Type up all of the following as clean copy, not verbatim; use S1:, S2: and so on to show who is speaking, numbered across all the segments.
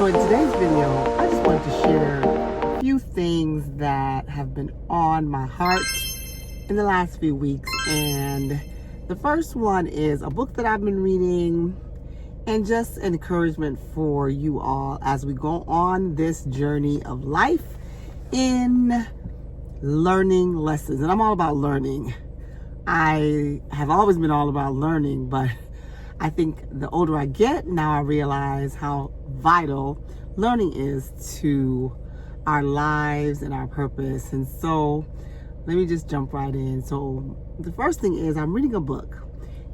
S1: So in today's video, I just wanted to share a few things that have been on my heart in the last few weeks. And the first one is a book that I've been reading and just encouragement for you all as we go on this journey of life in learning lessons. And I'm all about learning. I have always been all about learning, but I think the older I get, now I realize how vital learning is to our lives and our purpose. And so let me just jump right in. So the first thing is I'm reading a book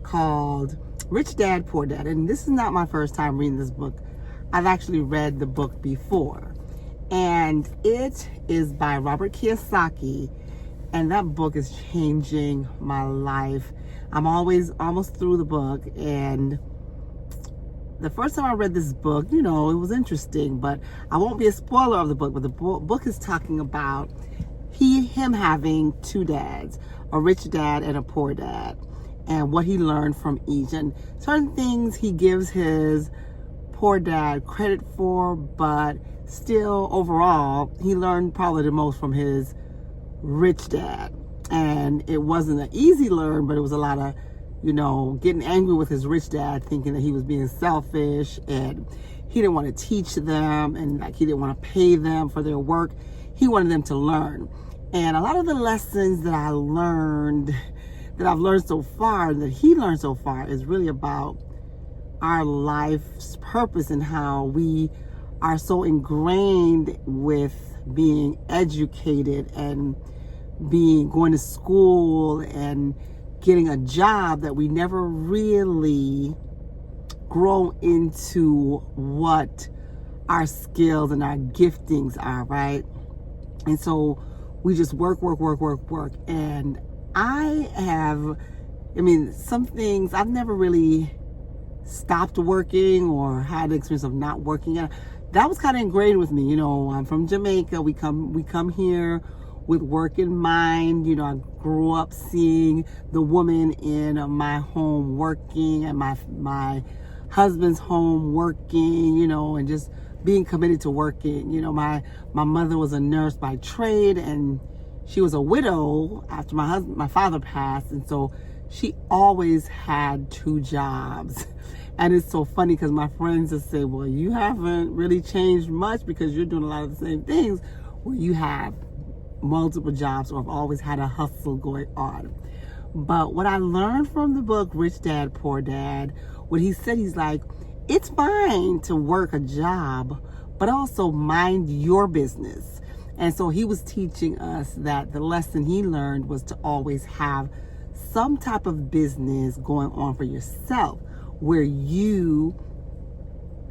S1: called Rich Dad, Poor Dad. And this is not my first time reading this book. I've actually read the book before. And it is by Robert Kiyosaki. And that book is changing my life. I'm almost through the book, and the first time I read this book, it was interesting, but I won't be a spoiler of the book, but the book is talking about him having two dads, a rich dad and a poor dad, and what he learned from each. And certain things he gives his poor dad credit for, but still overall, he learned probably the most from his rich dad. And it wasn't an easy learn, but it was a lot of, getting angry with his rich dad, thinking that he was being selfish and he didn't want to teach them and he didn't want to pay them for their work. He wanted them to learn. And a lot of the lessons that I've learned so far, that he learned so far, is really about our life's purpose and how we are so ingrained with being educated and going to school and getting a job that we never really grow into what our skills and our giftings are, right? And so we just work. And some things I've never really stopped working or had the experience of not working. That was kind of ingrained with me. I'm from Jamaica. We come here with work in mind. I grew up seeing the woman in my home working and my husband's home working, and just being committed to working. My mother was a nurse by trade, and she was a widow after my father passed, and so she always had two jobs. And it's so funny because my friends just say, well, you haven't really changed much because you're doing a lot of the same things where you have multiple jobs or have always had a hustle going on. But what I learned from the book, Rich Dad, Poor Dad, what he said, he's like, it's fine to work a job, but also mind your business. And so he was teaching us that the lesson he learned was to always have some type of business going on for yourself where you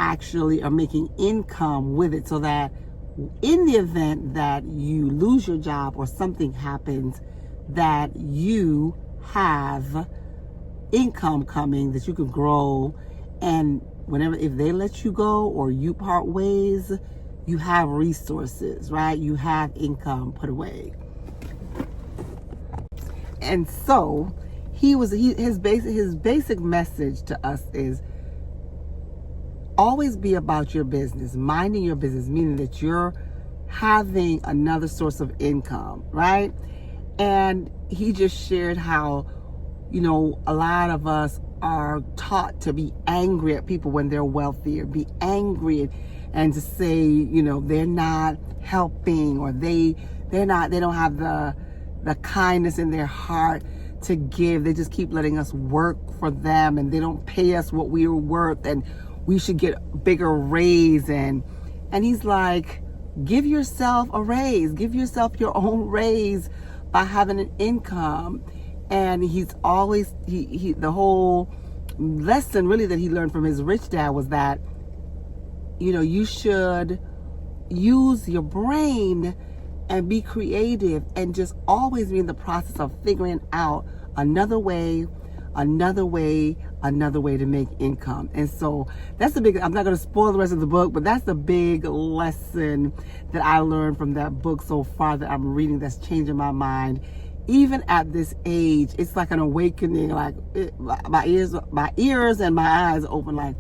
S1: actually are making income with it, so that in the event that you lose your job or something happens, that you have income coming that you can grow. And if they let you go or you part ways, you have resources, right? You have income put away. And so his basic message to us is always be about your business, minding your business, meaning that you're having another source of income, right? And he just shared how, a lot of us are taught to be angry at people when they're wealthy, or be angry and to say, they're not helping, or they don't have the kindness in their heart to give. They just keep letting us work for them, and they don't pay us what we are worth, and we should get a bigger raise. And he's like, give yourself a raise. Give yourself your own raise by having an income. And he's always, the whole lesson really that he learned from his rich dad was that, you should use your brain and be creative and just always be in the process of figuring out another way to make income. And so that's the big, I'm not going to spoil the rest of the book, but that's the big lesson that I learned from that book so far that I'm reading, that's changing my mind. Even at this age, it's like an awakening, my ears and my eyes open, like,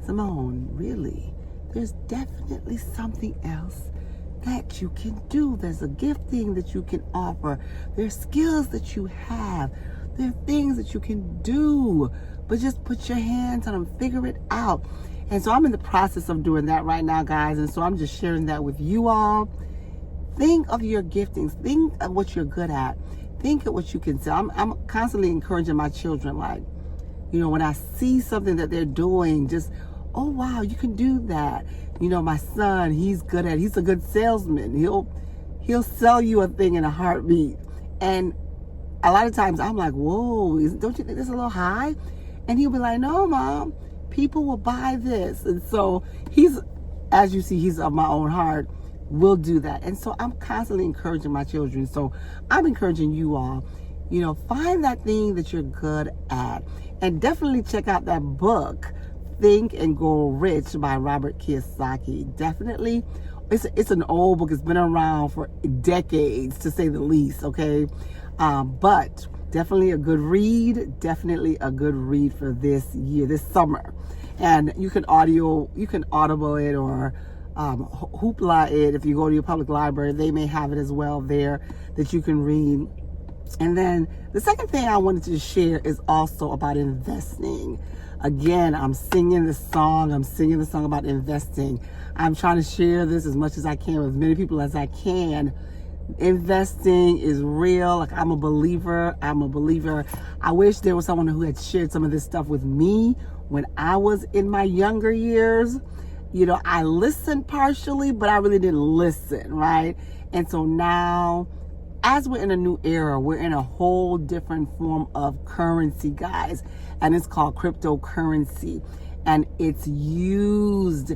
S1: Simone, really? there's definitely something else that you can do. There's a gifting that you can offer. There's skills that you have. There are things that you can do, but just put your hands on them, figure it out. And so I'm in the process of doing that right now, guys. And so I'm just sharing that with you all. Think of your giftings. Think of what you're good at. Think of what you can sell. I'm constantly encouraging my children, like, when I see something that they're doing, just, oh, wow, you can do that. My son, he's a good salesman. He'll sell you a thing in a heartbeat. And a lot of times I'm like, whoa, don't you think this is a little high? And he'll be like, no, Mom, people will buy this. And so as you see, he's of my own heart, will do that. And so I'm constantly encouraging my children. So I'm encouraging you all, find that thing that you're good at. And definitely check out that book, Think and Grow Rich by Robert Kiyosaki. Definitely, it's an old book. It's been around for decades, to say the least, okay? But definitely a good read. Definitely a good read for this year, this summer. And you can audible it or Hoopla it. If you go to your public library, they may have it as well there that you can read. And then the second thing I wanted to share is also about investing. Again, I'm singing the song about investing. I'm trying to share this as much as I can with as many people as I can. Investing is real. Like, I'm a believer. I wish there was someone who had shared some of this stuff with me when I was in my younger years. I listened partially, but I really didn't listen, right? And so now, as we're in a new era, we're in a whole different form of currency, guys. And it's called cryptocurrency. And it's used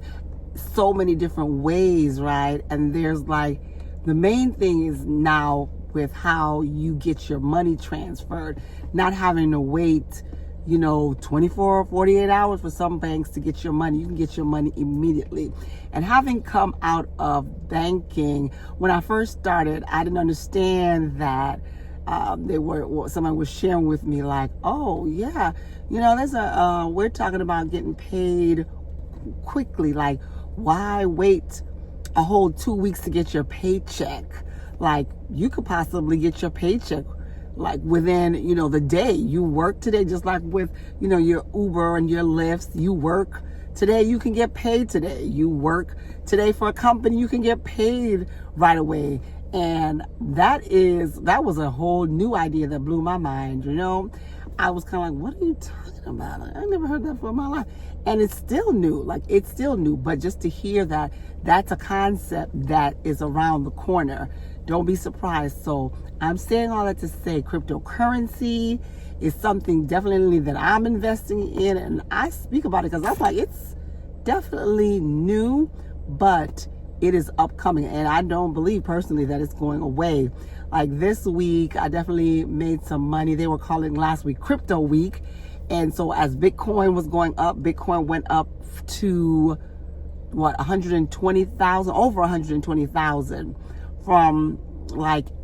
S1: so many different ways, right? And there's the main thing is now with how you get your money transferred, not having to wait, 24 or 48 hours for some banks to get your money. You can get your money immediately. And having come out of banking, when I first started, I didn't understand that someone was sharing with me like, oh yeah, we're talking about getting paid quickly. Like, why wait a whole 2 weeks to get your paycheck? Like, you could possibly get your paycheck within, the day. You work today, just like with, your Uber and your Lyfts. You work today, you can get paid today. You work today for a company, you can get paid right away. And that was a whole new idea that blew my mind. I was kind of like, what are you talking about? I never heard that for my life. And it's still new. But just to hear that that's a concept that is around the corner, don't be surprised. So I'm saying all that to say cryptocurrency is something definitely that I'm investing in. And I speak about it because I'm like, it's definitely new, but it is upcoming. And I don't believe personally that it's going away. Like this week, I definitely made some money. They were calling last week Crypto Week. And so as Bitcoin was going up, Bitcoin went up to over 120,000 from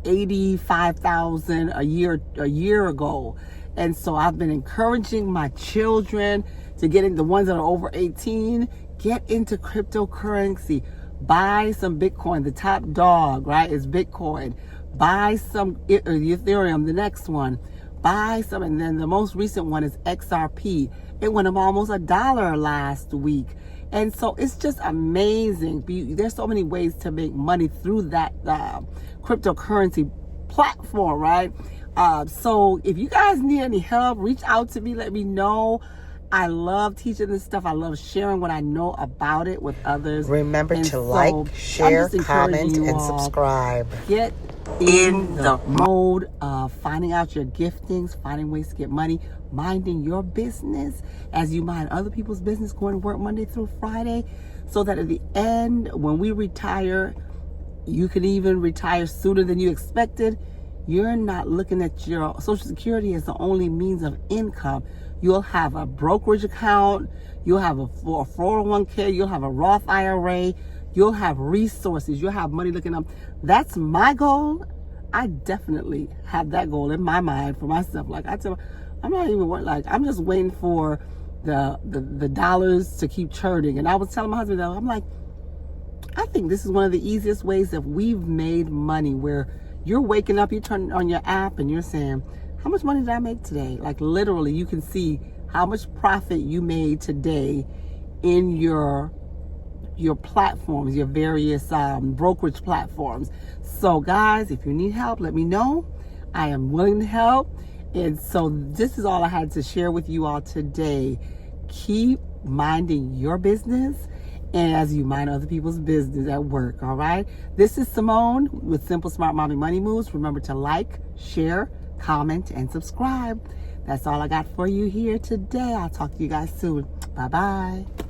S1: 85,000 a year ago. And so I've been encouraging my children to get in, the ones that are over 18, get into cryptocurrency. Buy some Bitcoin. The top dog, right, is Bitcoin. Buy some Ethereum, the next one. Buy some, and then the most recent one is XRP. It went up almost $1 last week. And so it's just amazing. There's so many ways to make money through that cryptocurrency platform, right? So if you guys need any help, reach out to me. Let me know. I love teaching this stuff. I love sharing what I know about it with others.
S2: Remember to like, share, comment, and subscribe.
S1: Get in the mode of finding out your giftings, finding ways to get money, minding your business as you mind other people's business, going to work Monday through Friday, so that at the end, when we retire, you can even retire sooner than you expected. You're not looking at your Social Security as the only means of income. You'll have a brokerage account, you'll have a 401k, you'll have a Roth IRA, you'll have resources, you'll have money looking up. That's my goal. I definitely have that goal in my mind for myself. Like I tell, I'm not even I'm just waiting for the dollars to keep churning. And I was telling my husband that, I'm like, I think this is one of the easiest ways that we've made money, where you're waking up, you turn on your app and you're saying, how much money did I make today? Like literally you can see how much profit you made today in your platforms, your various brokerage platforms. So guys, if you need help, let me know. I am willing to help. And so this is all I had to share with you all today. Keep minding your business, and as you mind other people's business at work, all right? This is Simone with Simple Smart Mommy Money Moves. Remember to like, share, comment, and subscribe. That's all I got for you here today. I'll talk to you guys soon. Bye-bye.